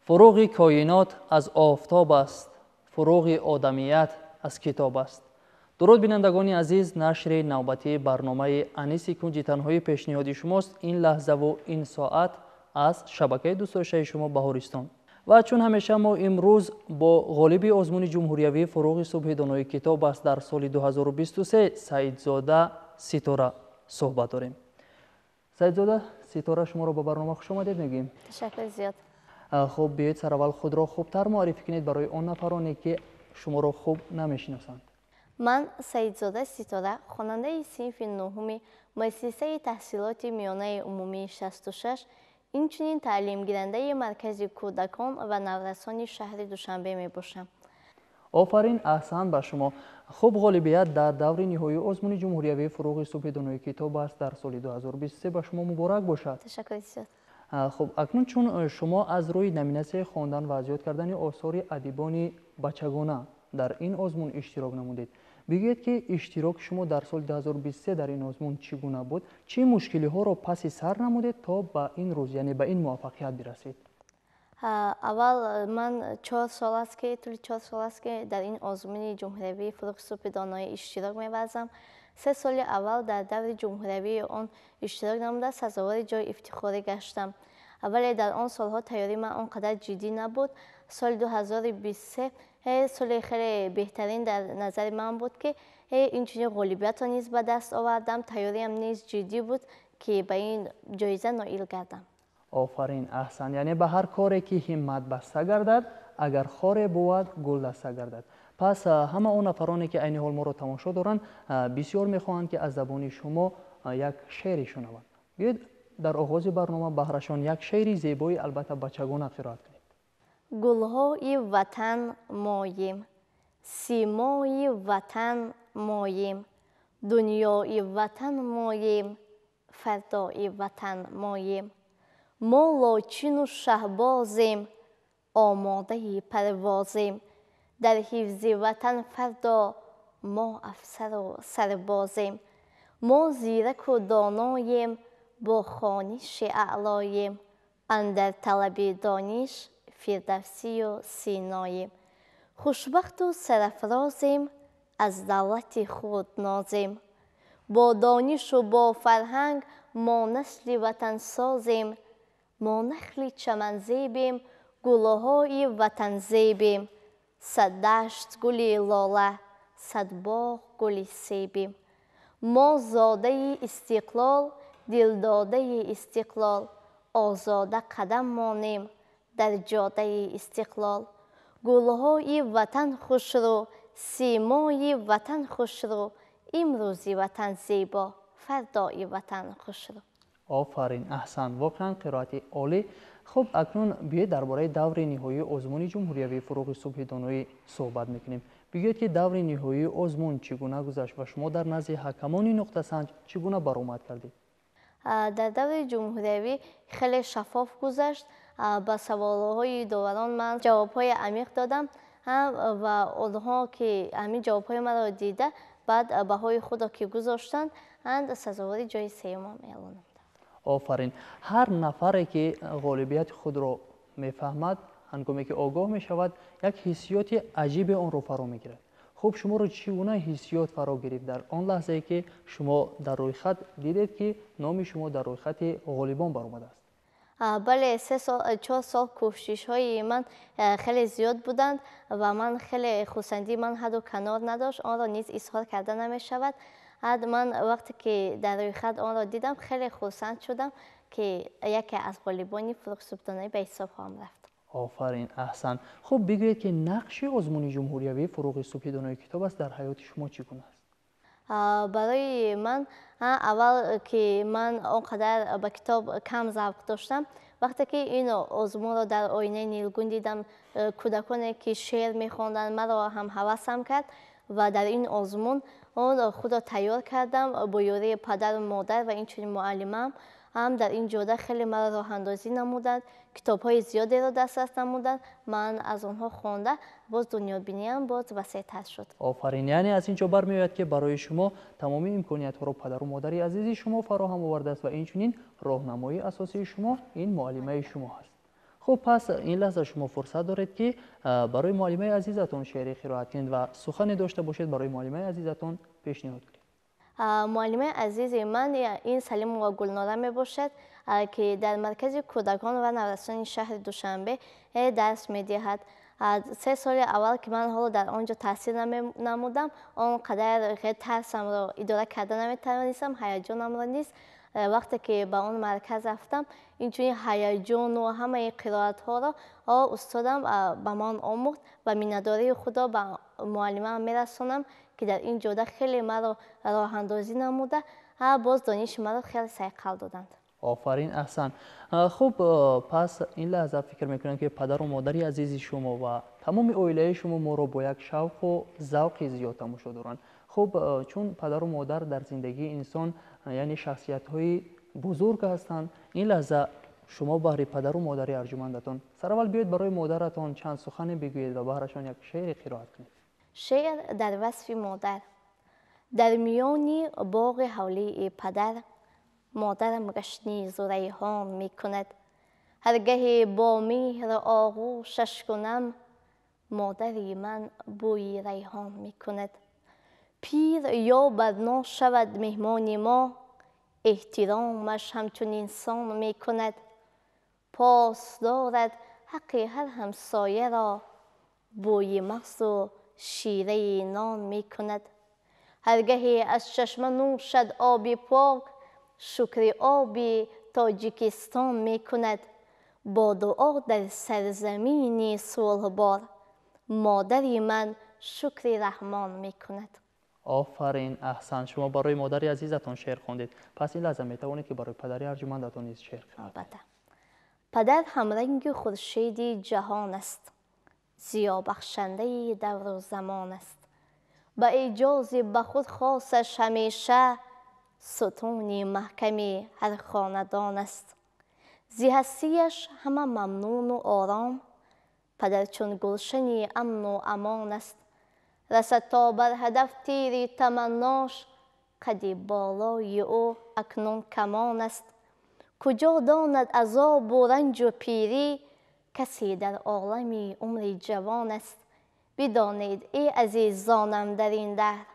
فروغ کائنات از آفتاب است، فروغ آدمیت از کتاب است. درود بینندگان عزیز، نشر نوبتی برنامه انیس کنج تنهایی پیشنهادی شماست. این لحظه و این ساعت از شبکه دوستداشته شما بهارستان. و چون همیشه ما امروز با غالب آزمون جمهوریوی فروغ صبح دانای کتاب است در سال 2023 سعیدزاده ستاره صحبت داریم. سعیدزاده ستاره، شما را به برنامه خوش آمدید میگیم. تشکر زیاد. خب بیایید سر اول خود را خوبتر معرفی کنید برای آن نفرانی که شما را خوب نمیشناسند. من سعیدزاده ستاره، خواننده صنف نهم مؤسسه تحصیلات میانه عمومی 66، اینچنین تعلیم گیرنده مرکز کودکان و نورسان شهر دوشنبه می باشم. آفرین، احسن به شما. خب غالبیت در دور نهایی آزمون جمهوریوی فروغ صبح دانای کتاب است در سال 2023 به شما مبارک باشد. تشکر زیاد. خب اکنون چون شما از روی نمینه خواندن و زیاد کردن آثار ادیبان بچگانه در این آزمون اشتراک نمودید، بگویید که اشتراک شما در سال 2023 در این آزمون چگونه بود؟ چه مشکلی ها را پس سر نمودید تا به این روز، یعنی به این موفقیت برسید؟ اول من 4 سال است که در این آزمون جمهوریوی فروغ صبح دانایی اشتراک می‌ورزم. 3 سال اول در دور جمهوریوی آن اشتراک نموده سزاوار جای افتخاری گشتم. ولی در آن سالها تیاری من آنقدر جدی نبود. سال 2023 سال خیلی بهترین در نظر من بود که اینچنین غالبیت را نیز به دست آوردم. تیاری هم نیز جدی بود که به این جایزه نائل گردم. آفرین، احسن. یعنی به هر کاری که همت بسته گردد، اگر خار بود گل دسته گردد. پس همه اون نفرانی که عین حال ما رو تماشا دارن بسیار میخواهند که از زبان شما یک شعری شنوند. بیاید در آغاز برنامه بهرشان یک شعری زیبایی البته بچگانه قرائت کنید. گلهای وطن ماییم، سیمای وطن ماییم، دنیای وطن ماییم، فردای وطن ماییم. ما لاچین و شهبازیم، آماده پروازیم، در حفظ وطن فردا ما افسر و سربازیم. ما زیرک و داناییم، با خوانش اعلاییم، اندر طلب دانش فردوسی و سیناییم. خوشبخت و سرافرازیم، از دولت خود نازیم، با دانش و با فرهنگ ما نسل وطن سازیم. ما نخل چمن زیبیم، گلهای وطن زیبیم، 100 دشت گل لاله، 100 باغ گل سیبیم. ما زاده استقلال، دلداده استقلال، آزاده قدم مانیم در جاده استقلال. گلهای وطن خوشرو، سیمای وطن خوشرو، امروزی وطن زیبا، فردای وطن خوشرو. آفرین، احسن، واقعا قرائت عالی. خب اکنون بیایید درباره دور نهایی آزمون جمهوریوی فروغ صبح دانایی صحبت میکنیم. بگویید که دور نهایی آزمون چگونه گذشت و شما در نزد حکمان نقطه سنج چگونه برآمد کردید؟ در دور جمهوریوی خیلی شفاف گذشت. با سوالهای داوران من جوابهای عمیق دادم و آنها که همین جوابهای من را دیده بعد بهای خود را که گذاشتند سزاوار جای سوم اعلام نمودند. آفرین. هر نفری که غالبیت خود را میفهمد هنگامی که آگاه می شود یک حسیات عجیب آن را فرا می گیرد. خب شما را چگونه حسیات فرا گرفت در آن لحظه که شما در روی خط دیدید که نام شما در روی خط غالبان برآمده است؟ بله، 4 سال کوشش های من خیلی زیاد بودند و من خیلی خودسندی من حد و کنار نداشت. آن را نیز اظهار کرده نمی شود. من وقتی که در روی خط آن را دیدم خیلی خودسند شدم که یکی از غالبان فروغ صبح دانایی به حساب هم رفت. آفرین، احسن. خب بگویید که نقش آزمون جمهوریوی فروغ صبح دانایی کتاب است در حیات شما چگونه است؟ برای من اول که من آنقدر به کتاب کم ذوق داشتم، وقتی که این آزمون را در آینه نیلگون دیدم، کودکانی که شعر می‌خواندند مرا هم هوسم کرد و در این آزمون خود را تیار کردم با یاری پدر و مادر و اینچنین معلمم هم در این جوده خیلی مرا راه اندازی نمودند. کتاب‌های زیادی را دسترس نمودند. من از آنها خوانده باز دنیابینیم باز وسیع‌تر شد. آفرین. یعنی از اینجا برمیآید که برای شما تمامی امکانیت‌ها را پدر و مادر عزیز شما فراهم آورده است و اینچنین راهنمای اساسی شما این معلمه شما هست. خب پس این لحظه شما فرصت دارید که برای معلمه عزیزتون شعری قرائت کنید و سخنی داشته باشید برای معلمه عزیزتون پیشنهاد کنید. معلم عزیز من این سلیم و گلناره می باشد که در مرکز کودکان و نوستان شهر دوشنبه درس می دهد. 3 سال اول که من حالا در آنجا تحصیل نمودم آنقدر ترسم را اداره کرده نمیتوانستم، هیجانم را نیست. وقتی که به اون مرکز رفتم اینجوری هیجان و همه قرائت ها را استادم به من آموخت و مینداری خدا به معلمم میرسانم که در این جاده خیلی مرا راه اندازی نموده باز دانش مرا خیلی سیقل دادند. آفرین، احسن. خب پس این لحظه فکر میکنم که پدر و مادری عزیزی شما و تمام عائله شما ما رو با یک شوق و ذوق زیاد تماشا دارن. خب چون پدر و مادر در زندگی انسان یعنی شخصیت های بزرگ هستند، این لحظه شما برای پدر و مادر ارجمندتان سر اول بیاید برای مادرتان چند سخن بگویید و برایشان یک شعر قرائت کنید. شعر در وصف مادر. در میان باغ حوله پدر مادرم گشنیز و ریحان می کند. هرگه با مهر آغوشش کنم مادری من بوی ریحان می کند. پیر یا بدنا شود مهمان ما احترامش همچون انسان می کند. پاس دارد حق هر همسایه را بوی مغز و شیره نان می کند. هرگه از چشمه نوشد آب پاک شکر آب تاجیکستان می کند. با دعا در سرزمین صلح‌بار مادری من شکر رحمان می کند. آفرین، احسن. شما برای مادری عزیزتون شعر خوندید، پس این لحظه میتوانید که برای پدری ارجمندتون نیز شعر کنید. البته پدر همرنگ خورشید جهان است، ضیا بخشنده دور و زمان است. با اعجاز به خود خاصش همیشه ستون محکمی هر خاندان است. زی هستیش همه ممنون و آرام پدر چون گلشنی امن و امان است. رسد تا بر هدف تیری تمناش قد بالای او اکنون کمان است. کجا داند عذاب و رنج و پیری کسی در عالمی عمر جوان است. بدانید ای عزیزانم در این دهر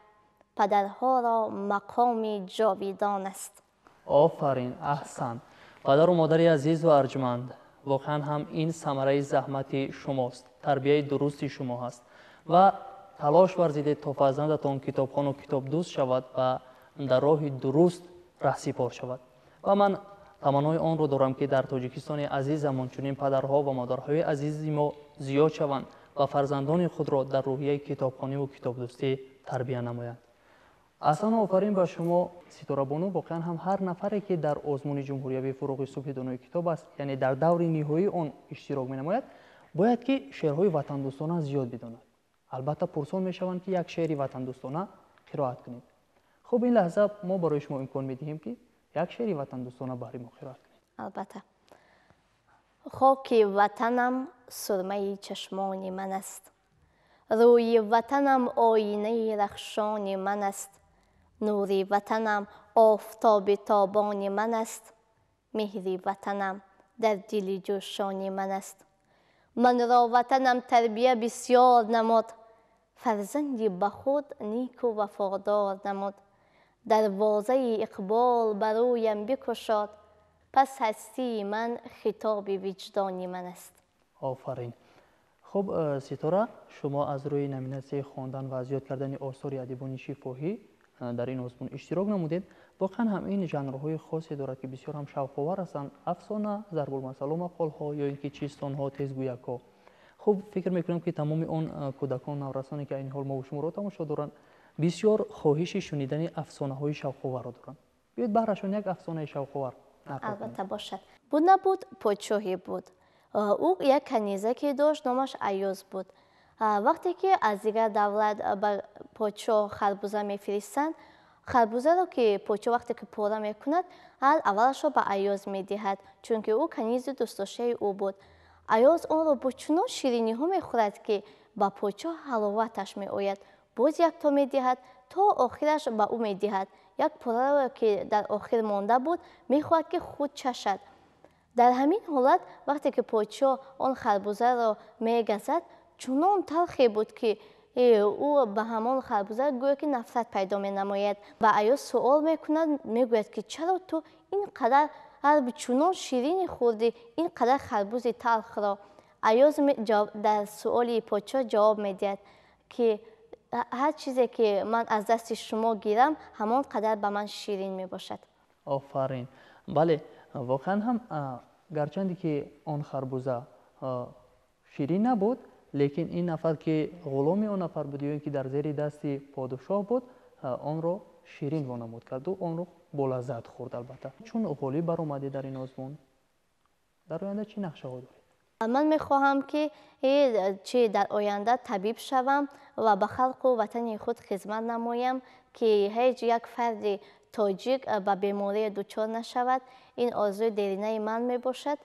پدرها را مقامی جاویدان است. آفرین، احسن. پدر و مادری عزیز و ارجمند، واقعا هم این ثمره زحمت شماست، تربیت درستی شما هست و تلاش ورزیدید تا فرزندتان کتابخوان و کتاب دوست شود و در راه درست رهسپار شود. و من تمنای آن رو دارم که در تاجیکستان عزیزمون چنین پدرها و مادرهای عزیزی ما زیاد شوند و فرزندان خود را در روحیه کتابخوانی و کتاب دوستی تربیت نمایند. اصلا آفرین به شما ستاره بانو. واقعا هم هر نفری که در آزمون جمهوری فروغ صبح دانای کتاب است، یعنی در دور نهایی آن اشتراک می نماید، باید که شعرهای وطن دوستانه زیاد بداند. البته پرسان می شوند که یک شعری وطن دوستانه قرائت کنید. خب این لحظه ما برای شما امکان می دهیم که یک شعری وطن دوستانه برای ما قرائت کنید. البته خاک وطنم سرمه چشمان من است، روی وطنم آینه رخشان من است. نوری وطنم آفتاب تابان من است، مهری وطنم در دل جوشان من است. من را وطنم تربیه بسیار نمود، فرزندی به خود نیک و وفادار نمود. دروازه اقبال برایم بگشاد، پس هستی من خطاب وجدانی من است. آفرین. خب ستاره، شما از روی نامیناسی خواندن و زیاد کردن آثار ادیبان شفاهی در این آزمون اشتراک نمودید. واقعا هم این ژانرهای خاصی دارد که بسیار هم شوق‌آور هستند، افسانه، ضرب المثل و مقال‌ها یا اینکه چیستان‌ها، تیزگویک‌ها. خب فکر می‌کنم که تمام اون کودکان نورسانی که این حال ما و شما را تماشا دارند بسیار خواهش شنیدن افسانه‌های شوق‌آور را دارند. بیاید برایشان یک افسانه شوق‌آور نقل کنید. البته باشد. بود نبود پادشاهی بود. او یک کنیزکی داشت، نامش ایاز بود. وقتی که از دیگر دولت به پادشاه خربوزه میفرستند، خربوزه را که پادشاه وقتی که پاره میکند اولش را به ایاز میدهد، چون که او کنیز دوست داشته او بود. ایاز آن را با چنان شیرینی ها میخورد که به پادشاه حلاوتش میآید. باز یک تا میدهد تا آخرش به او میدهد. یک پاره را که در آخر مانده بود میخواهد که خود چشد. در همین حالت وقتی که پادشاه آن خربزه را میگزد چنان تلخی بود که او به همان خربزه گویا که نفرت پیدا می نماید و ایاز سوال میکند، میگوید که چرا تو اینقدر چنان شیرین خوردی این قدر خربوز تلخ را؟ ایاز در سؤال پادشاه جواب میدهد که هر چیزی که من از دست شما گیرم همان قدر به من شیرین می باشد. آفرین. بله، واقعا هم گرچندی که آن خربوزه شیرین نبود، لیکن این نفر که غلام آن نفر بود یا که در زیر دست پادشاه بود آن را شیرین وانمود کرد و آن را با لذت خورد. البته چون غالیب برآمده در این آزمون، در آینده چی نقشه ها دارید؟ من میخواهم که چه در آینده طبیب شوم و به خلق و وطن خود خدمت نمایم که هیچ یک فرد تاجیک به بیماری دچار نشود. این آرزوی دیرینه من می باشد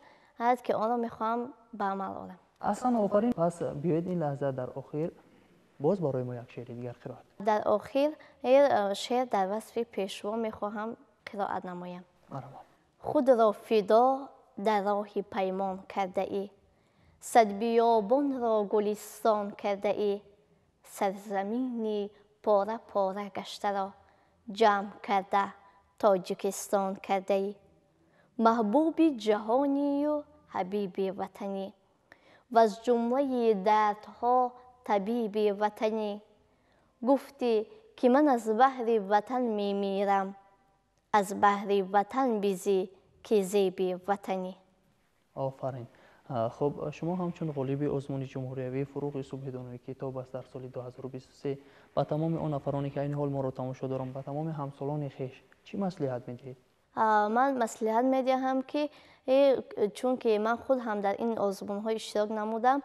که آن را میخواهم به عمل آورم. اصلا آفرین. پس بیایید این لحظه در آخر باز برای ما یک شعر دیگر قرائت. در آخر شعر در وصف پیشوا میخواهم قرائت نمایم. خود را فدا در راه پیمان کرده ای، صد بیابان را گلستان کرده ای، سرزمینی پاره پاره گشته را جمع کرده تاجیکستان کرده ای. محبوب جهانی و حبیب وطنی و از جمله دردها طبیب وطنی. گفتی که من از بحر وطن می میرم، از بحر وطن بیزی که زیب وطنی. آفرین. خب شما همچون غالیب آزمون جمهوریوی فروغ صبحدانوی کتاب است در سال 2023 با تمام آن نفرانی که این حال ما را تماشا دارم، با تمام همسالان خویش چی مصلحت میدهید؟ من مصلحت میدهم که چون که من خود هم در این آزمون ها اشتراک نمودم،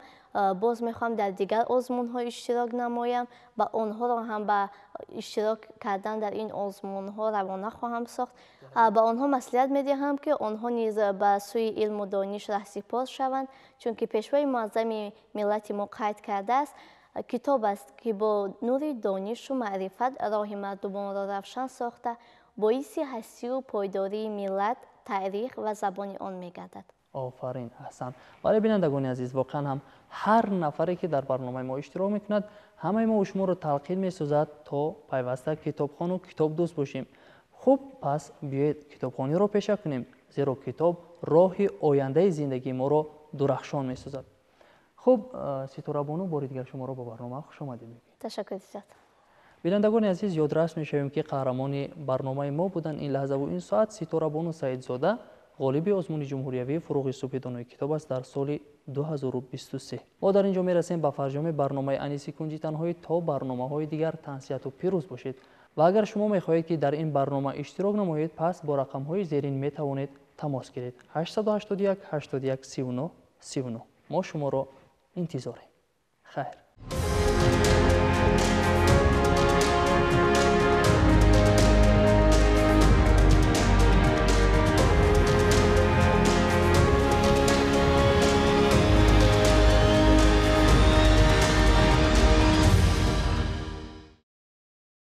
باز میخوام در دیگر آزمون ها اشتراک نمایم و آنها را هم به اشتراک کردن در این آزمون ها روانه خواهم ساخت. به آنها مصلحت میدهم که آنها نیز به سوی علم و دانش رهسپار شوند، چون که پیشوای معظم ملت ما قید کرده است کتاب است که با نور دانش و معرفت راه مردمان را روشن ساخته باعث هستی و پایداری ملت، تاریخ و زبان آن می‌گردد. آفرین، احسن. برای بینندگان عزیز، واقعا هم هر نفری که در برنامه ما اشتراک میکند همه ما و شما رو تلقین میسازد تا پیوسته کتابخوان و کتاب دوست باشیم. خوب، پس بیایید کتابخوانی رو پیشه کنیم، زیرا کتاب راه آینده زندگی ما رو درخشان میسازد. خوب، ستاره بانو بار دیگر شما رو به برنامه خوش آمدید میگیم. تشکر زیاد. بینندگان عزیز، یادرس میشویم که قهرمان برنامه ما بودن این لحظه و این ساعت ستاره بانو سعیدزاده، غالب آزمون جمهوریوی فروغ صبحدانوی کتاب است در سال 2023. ما در اینجا میرسیم به فرجام برنامه انیسی کنجی تنهایی. تا برنامه های دیگر تنسیت و پیروز باشید و اگر شما میخواهید که در این برنامه اشتراک نمایید، پس با رقم های زیرین میتوانید تماس گیرید. 881 81 39 39. ما شما را انتظاریم. خیر.